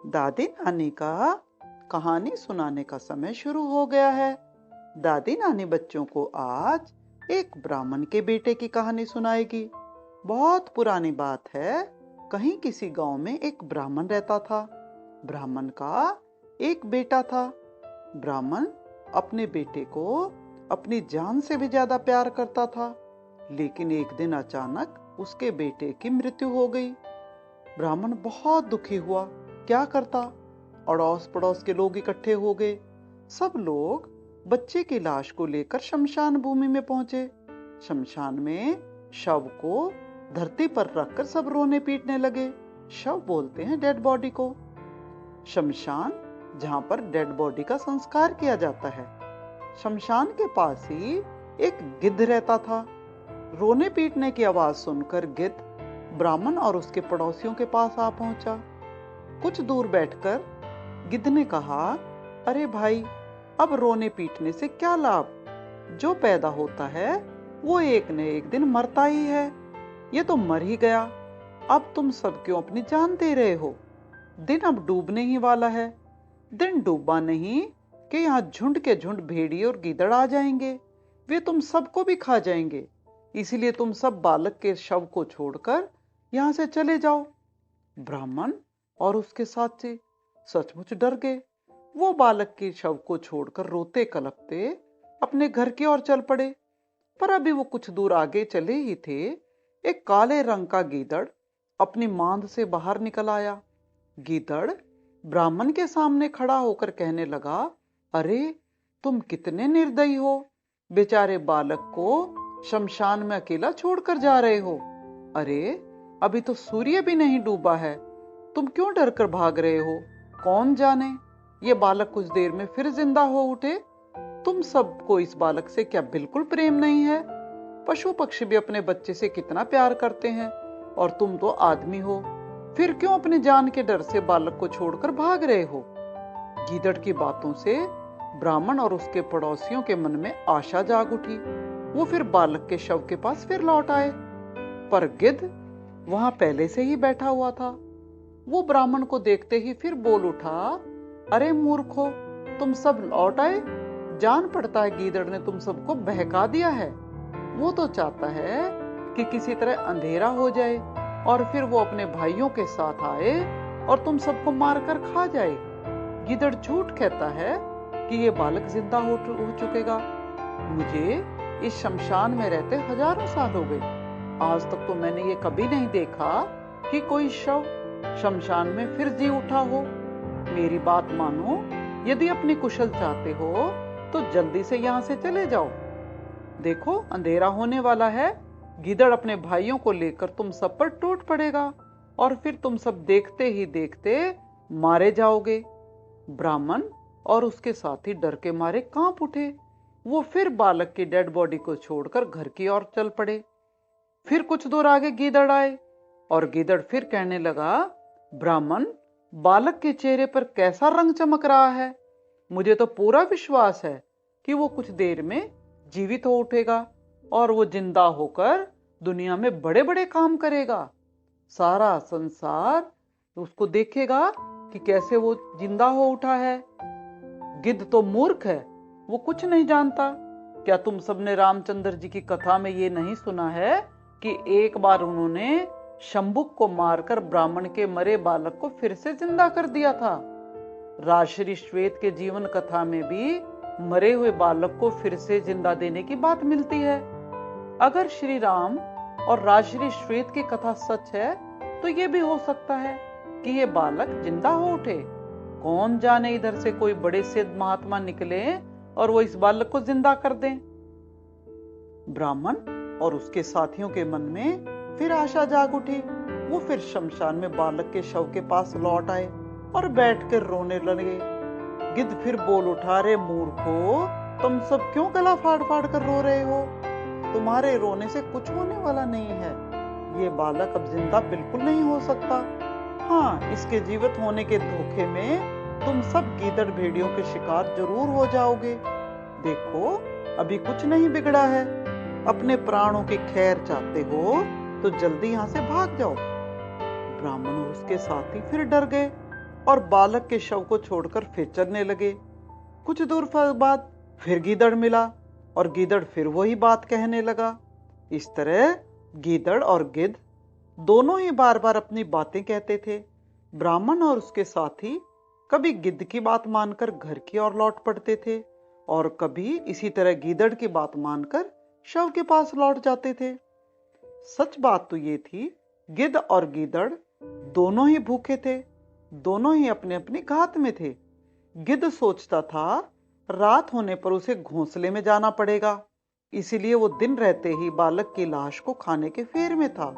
दादी नानी का कहानी सुनाने का समय शुरू हो गया है। दादी नानी बच्चों को आज एक ब्राह्मण के बेटे की कहानी सुनाएगी। बहुत पुरानी बात है। कहीं किसी गांव में एक ब्राह्मण रहता था। ब्राह्मण का एक बेटा था। ब्राह्मण अपने बेटे को अपनी जान से भी ज्यादा प्यार करता था। लेकिन एक दिन अचानक उसके बेटे की मृत्यु हो गई। ब्राह्मण बहुत दुखी हुआ। क्या करता? अड़ोस पड़ोस के लोग इकट्ठे हो गए। सब लोग बच्चे की लाश को लेकर शमशान भूमि में पहुंचे। शमशान में शव को धरती पर रखकर सब रोने पीटने लगे। शव बोलते हैं डेड बॉडी को। शमशान जहां पर डेड बॉडी का संस्कार किया जाता है। शमशान के पास ही एक गिद्ध रहता था। रोने पीटने की आवाज सुनकर गिद्ध ब्राह्मण और उसके पड़ोसियों के पास आ पहुंचा। कुछ दूर बैठकर गिद्ध ने कहा, अरे भाई, अब रोने पीटने से क्या लाभ? जो पैदा होता है वो एक न एक दिन मरता ही है। ये तो मर ही गया। अब तुम सब क्यों अपनी जान दे रहे हो? दिन अब डूबने ही वाला है। दिन डूबा नहीं कि यहाँ झुंड के झुंड भेड़िए और गीदड़ आ जाएंगे। वे तुम सबको भी खा जाएंगे। इसलिए तुम सब बालक के शव को छोड़कर यहां से चले जाओ। ब्राह्मण और उसके साथी सचमुच डर गए। वो बालक के शव को छोड़कर रोते कलपते अपने घर की ओर चल पड़े। पर अभी वो कुछ दूर आगे चले ही थे, एक काले रंग का गीदड़ अपनी मांद से बाहर निकल आया। गीदड़ ब्राह्मण के सामने खड़ा होकर कहने लगा, अरे तुम कितने निर्दयी हो। बेचारे बालक को शमशान में अकेला छोड़कर जा रहे हो। अरे अभी तो सूर्य भी नहीं डूबा है। तुम क्यों डर कर भाग रहे हो? कौन जाने ये बालक कुछ देर में फिर जिंदा हो उठे। तुम सबको इस बालक से क्या बिल्कुल प्रेम नहीं है? पशु पक्षी भी अपने बच्चे से कितना प्यार करते हैं, और तुम तो आदमी हो। फिर क्यों अपनी जान के डर से बालक को छोड़कर भाग रहे हो? गीदड़ की बातों से ब्राह्मण और उसके पड़ोसियों के मन में आशा जाग उठी। वो फिर बालक के शव के पास फिर लौट आए। पर गिद्ध वहां पहले से ही बैठा हुआ था। वो ब्राह्मण को देखते ही फिर बोल उठा, अरे मूर्खो, तुम सब लौट आए। जान पड़ता है गीदड़ ने तुम सबको बहका दिया है। वो तो चाहता है कि किसी तरह अंधेरा हो जाए और फिर वो अपने भाइयों के साथ आए और तुम सबको मारकर खा जाए। गीदड़ झूठ कहता है कि ये बालक जिंदा हो चुकेगा। मुझे इस शमशान में रहते हजारों साल हो गए। आज तक तो मैंने ये कभी नहीं देखा कि कोई शव शमशान में फिर जी उठा हो। मेरी बात मानो, यदि अपनी कुशल चाहते हो तो जल्दी से यहाँ से चले जाओ। देखो अंधेरा होने वाला है। गीदड़ अपने भाइयों को लेकर तुम सब पर टूट पड़ेगा और फिर तुम सब देखते ही देखते मारे जाओगे। ब्राह्मण और उसके साथी डर के मारे कांप उठे। वो फिर बालक की डेड बॉडी को छोड़कर घर की ओर चल पड़े। फिर कुछ दूर आगे गीदड़ आए और गीदड़ फिर कहने लगा, ब्राह्मण, बालक के चेहरे पर कैसा रंग चमक रहा है। मुझे तो पूरा विश्वास है कि वो कुछ देर में जीवित हो उठेगा और वो जिंदा होकर दुनिया में बड़े बड़े काम करेगा। सारा संसार उसको देखेगा कि कैसे वो जिंदा हो उठा है। गिद्ध तो मूर्ख है, वो कुछ नहीं जानता। क्या तुम सबने रामचंद्र जी की कथा में ये नहीं सुना है कि एक बार उन्होंने शंभुक को मारकर ब्राह्मण के मरे बालक को फिर से जिंदा कर दिया था। राजश्री श्वेत के जीवन कथा में भी मरे हुए बालक को फिर से जिंदा देने की बात मिलती है। अगर श्री राम और राजश्री श्वेत की कथा सच है तो ये भी हो सकता है कि ये बालक जिंदा हो उठे। कौन जाने इधर से कोई बड़े सिद्ध महात्मा निकले और वो इस बालक को जिंदा कर दें। ब्राह्मण और उसके साथियों के मन में फिर आशा जाग उठी। वो फिर शमशान में बालक के शव के पास लौट आए और बैठकर रोने लगे। गिद्ध फिर बोल उठा, रे मूर्खो, तुम सब क्यों गला फाड़ फाड़ कर रो रहे हो? तुम्हारे रोने से कुछ होने वाला नहीं है। ये बालक अब जिंदा बिल्कुल नहीं हो सकता। हाँ, इसके जीवित होने के धोखे में तुम सब गीदड़ भेड़ियों के शिकार जरूर हो जाओगे। देखो अभी कुछ नहीं बिगड़ा है। अपने प्राणों की खैर चाहते हो तो जल्दी यहाँ से भाग जाओ। ब्राह्मण और उसके साथी फिर डर गए। और बालक के शव को छोड़कर फिर चलने लगे। कुछ दूर बाद फिर गीदड़ मिला और गीदड़ फिर वही बात कहने लगा। इस तरह गीदड़ और गिद्ध दोनों ही बार बार अपनी बातें कहते थे। ब्राह्मण और उसके साथी कभी गिद्ध की बात मानकर घर की ओर लौट पड़ते थे और कभी इसी तरह गीदड़ की बात मानकर शव के पास लौट जाते थे। सच बात तो ये थी, गिद्ध और गीदड़ दोनों ही भूखे थे, दोनों ही अपने अपनी घात में थे। गिद्ध सोचता था रात होने पर उसे घोंसले में जाना पड़ेगा, इसीलिए वो दिन रहते ही बालक की लाश को खाने के फेर में था।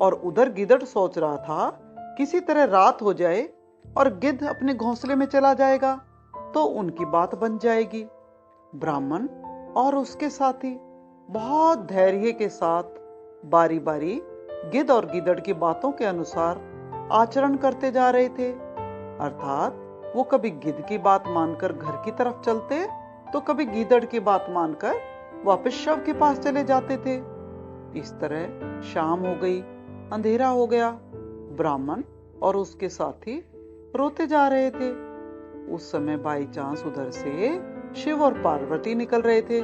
और उधर गीदड़ सोच रहा था किसी तरह रात हो जाए और गिद्ध अपने घोंसले में चला जाएगा तो उनकी बात बन जाएगी। ब्राह्मण और उसके साथी बहुत धैर्य के साथ बारी बारी गिद्ध और गीदड़ की बातों के अनुसार आचरण करते जा रहे थे। अर्थात वो कभी गिद्ध की बात मानकर घर की तरफ चलते तो कभी गीदड़ की बात मानकर वापस शव के पास चले जाते थे। इस तरह शाम हो गई, अंधेरा हो गया। ब्राह्मण और उसके साथी रोते जा रहे थे। उस समय बाई चांस उधर से शिव और पार्वती निकल रहे थे।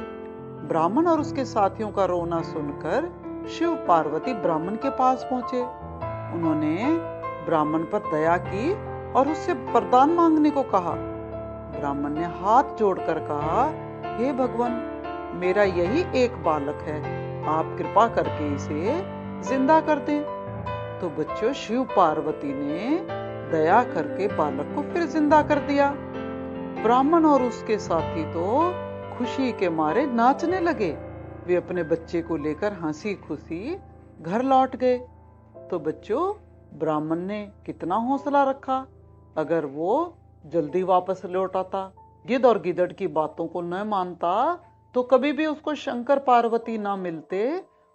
ब्राह्मण और उसके साथियों का रोना सुनकर शिव पार्वती ब्राह्मण के पास पहुंचे। उन्होंने ब्राह्मण पर दया की और उससे वरदान मांगने को कहा। ब्राह्मण ने हाथ जोड़कर कहा, हे भगवान, मेरा यही एक बालक है, आप कृपा करके इसे जिंदा कर दें। तो बच्चों, शिव पार्वती ने दया करके बालक को फिर जिंदा कर दिया। ब्राह्मण और उसके साथी तो खुशी के मारे नाचने लगे। वे अपने बच्चे को लेकर हंसी खुशी घर लौट गए। तो बच्चों, ब्राह्मण ने कितना हौसला रखा। अगर वो जल्दी वापस लौट आता, गिद्ध और गीदड़ की बातों को न मानता, तो कभी भी उसको शंकर पार्वती ना मिलते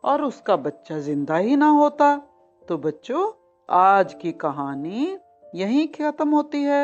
और उसका बच्चा जिंदा ही ना होता। तो बच्चों, आज की कहानी यहीं खत्म होती है।